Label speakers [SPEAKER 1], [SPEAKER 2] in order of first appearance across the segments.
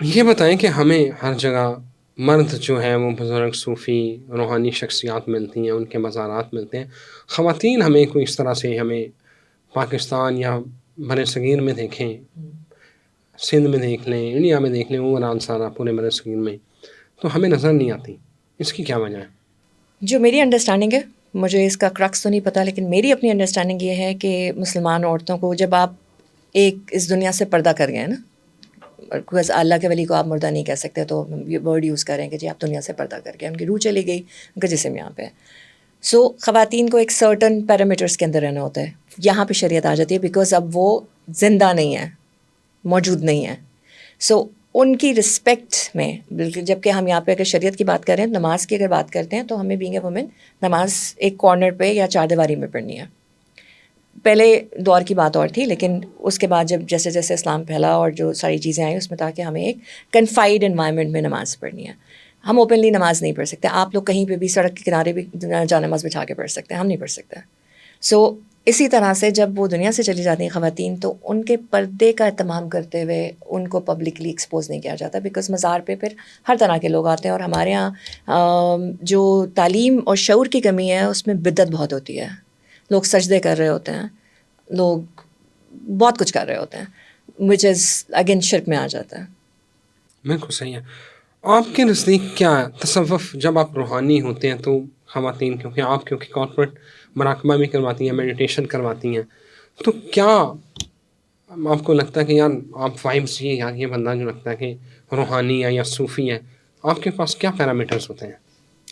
[SPEAKER 1] یہ بتائیں کہ ہمیں ہر جگہ مرد جو ہیں وہ بزرگ صوفی روحانی شخصیات ملتی ہیں، ان کے مزارات ملتے ہیں، خواتین ہمیں کوئی اس طرح سے ہمیں پاکستان یا بر صغیر میں دیکھیں، سندھ میں دیکھ لیں، انڈیا میں دیکھ لیں، عمران سارا پورے بر صغیر میں، تو ہمیں نظر نہیں آتی. اس کی کیا وجہ ہے؟
[SPEAKER 2] جو میری انڈرسٹینڈنگ ہے، مجھے اس کا کرکس تو نہیں پتہ، لیکن میری اپنی انڈرسٹینڈنگ یہ ہے کہ مسلمان عورتوں کو جب آپ ایک اس دنیا سے پردہ کر گئے نا، بس اللہ کے ولی کو آپ مردہ نہیں کہہ سکتے، تو یہ ورڈ یوز کریں کہ جی آپ دنیا سے پردہ کر گئے، ان کی روح چلی گئی، ان کا جسم یہاں پہ ہے. سو خواتین کو ایک سرٹن پیرامیٹرس کے اندر رہنا ہوتا ہے. یہاں پہ شریعت آ جاتی ہے بیکاز اب وہ زندہ نہیں ہے، موجود نہیں ہے. سو ان کی رسپیکٹ میں بالکل، جب کہ ہم یہاں پہ اگر شریعت کی بات کریں، نماز کی اگر بات کرتے ہیں، تو ہمیں بینگ اے وومن نماز ایک کارنر پہ یا چار دیواری میں پڑھنی ہے. پہلے دور کی بات اور تھی، لیکن اس کے بعد جب جیسے جیسے اسلام پھیلا اور جو ساری چیزیں آئیں، اس میں تھا کہ ہمیں ایک کنفائڈ انوائرمنٹ میں نماز پڑھنی ہے. ہم اوپنلی نماز نہیں پڑھ سکتے. آپ لوگ کہیں پہ بھی سڑک کے کنارے بھی جا نماز بچھا کے پڑھ سکتے ہیں، ہم نہیں پڑھ سکتے. سو اسی طرح سے جب وہ دنیا سے چلی جاتی ہیں خواتین، تو ان کے پردے کا اہتمام کرتے ہوئے ان کو پبلکلی ایکسپوز نہیں کیا جاتا، بیکاز مزار پہ پھر ہر طرح کے لوگ آتے ہیں، اور ہمارے یہاں جو تعلیم اور شعور کی کمی ہے اس میں بدعت بہت ہوتی ہے. لوگ سجدے کر رہے ہوتے ہیں، لوگ بہت کچھ کر رہے ہوتے ہیں، وچ از اگین شرک میں آ جاتا ہے.
[SPEAKER 1] بالکل صحیح ہے. آپ کے نزدیک کیا ہے تصوف؟ جب آپ روحانی ہوتے ہیں تو خواتین کیونکہ کارپوریٹ مراقبہ بھی کرواتی ہیں، میڈیٹیشن کرواتی ہیں، تو کیا آپ کو لگتا ہے کہ یار آپ وائبس یہ بندہ جو لگتا ہے کہ روحانی ہے یا صوفی ہے، آپ کے پاس کیا پیرامیٹرز ہوتے ہیں؟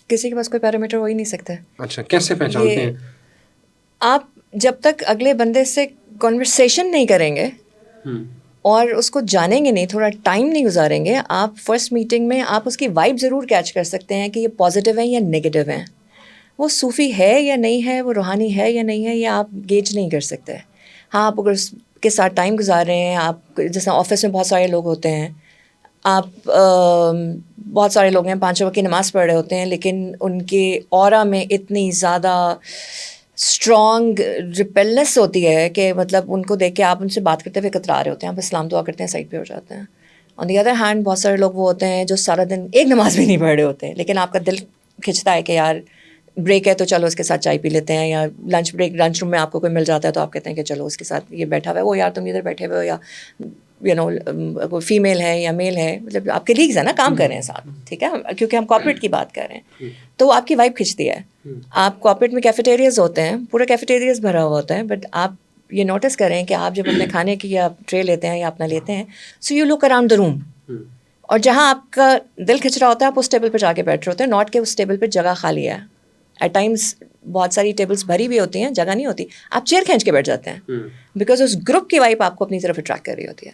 [SPEAKER 2] کسی کے پاس کوئی پیرامیٹر ہو ہی نہیں سکتا.
[SPEAKER 1] اچھا، کیسے پہچانتے
[SPEAKER 2] یہ
[SPEAKER 1] ہیں؟
[SPEAKER 2] آپ جب تک اگلے بندے سے کنورسیشن نہیں کریں گے اور اس کو جانیں گے نہیں، تھوڑا ٹائم نہیں گزاریں گے، آپ فرسٹ میٹنگ میں آپ اس کی وائب ضرور کیچ کر سکتے ہیں کہ یہ پازیٹیو ہیں یا نیگیٹیو ہیں. وہ صوفی ہے یا نہیں ہے، وہ روحانی ہے یا نہیں ہے، یہ آپ گیج نہیں کر سکتے. ہاں، آپ اگر اس کے ساتھ ٹائم گزار رہے ہیں، آپ جیسے آفس میں بہت سارے لوگ ہوتے ہیں، آپ بہت سارے لوگ ہیں 5 وقت کی نماز پڑھ رہے ہوتے ہیں، لیکن ان کے اورا میں اتنی زیادہ اسٹرانگ ریپیلنس ہوتی ہے کہ مطلب ان کو دیکھ کے آپ ان سے بات کرتے ہوئے کترا رہے ہوتے ہیں، آپ اسلام دعا کرتے ہیں، سائڈ پہ ہو جاتے ہیں. آن دی ادر ہینڈ بہت سارے لوگ وہ ہوتے ہیں جو سارا دن ایک نماز بھی نہیں پڑھ رہے ہوتے ہیں، لیکن آپ کا دل کھنچتا ہے کہ یار بریک ہے تو چلو اس کے ساتھ چائے پی لیتے ہیں، یا لنچ بریک لنچ روم میں آپ کو کوئی مل جاتا ہے تو آپ کہتے ہیں کہ چلو اس کے ساتھ یہ بیٹھا ہوا ہے، وہ یار تم ادھر بیٹھے ہوئے ہو، یا کوئی فیمیل ہے یا میل ہے، مطلب آپ کے لیگز ہیں نا، کام کر رہے ہیں ساتھ، ٹھیک ہے، کیونکہ ہم کارپوریٹ کی بات کر رہے ہیں، تو آپ کی وائب کھنچتی ہے. آپ کارپوریٹ میں کیفیٹیریاز ہوتے ہیں، پورا کیفیٹیریاز بھرا ہوا ہوتا ہے، بٹ آپ یہ نوٹس کریں کہ آپ جب اپنے کھانے کی یا ٹرے لیتے ہیں یا اپنا لیتے ہیں، so you look around the روم، اور جہاں آپ کا دل کھنچ رہا ہوتا ہے آپ اس ٹیبل پہ جا کے بیٹھ رہے ہوتے ہیں، ناٹ کہ اس ٹیبل پہ جگہ خالی ہے. ایٹ ٹائمس بہت ساری ٹیبلس بھری ہوئی ہوتی ہیں، جگہ نہیں ہوتی، آپ چیئر کھینچ کے بیٹھ جاتے ہیں، بیکاز اس گروپ کی وائب آپ کو اپنی طرف اٹریکٹ کر رہی ہوتی ہے.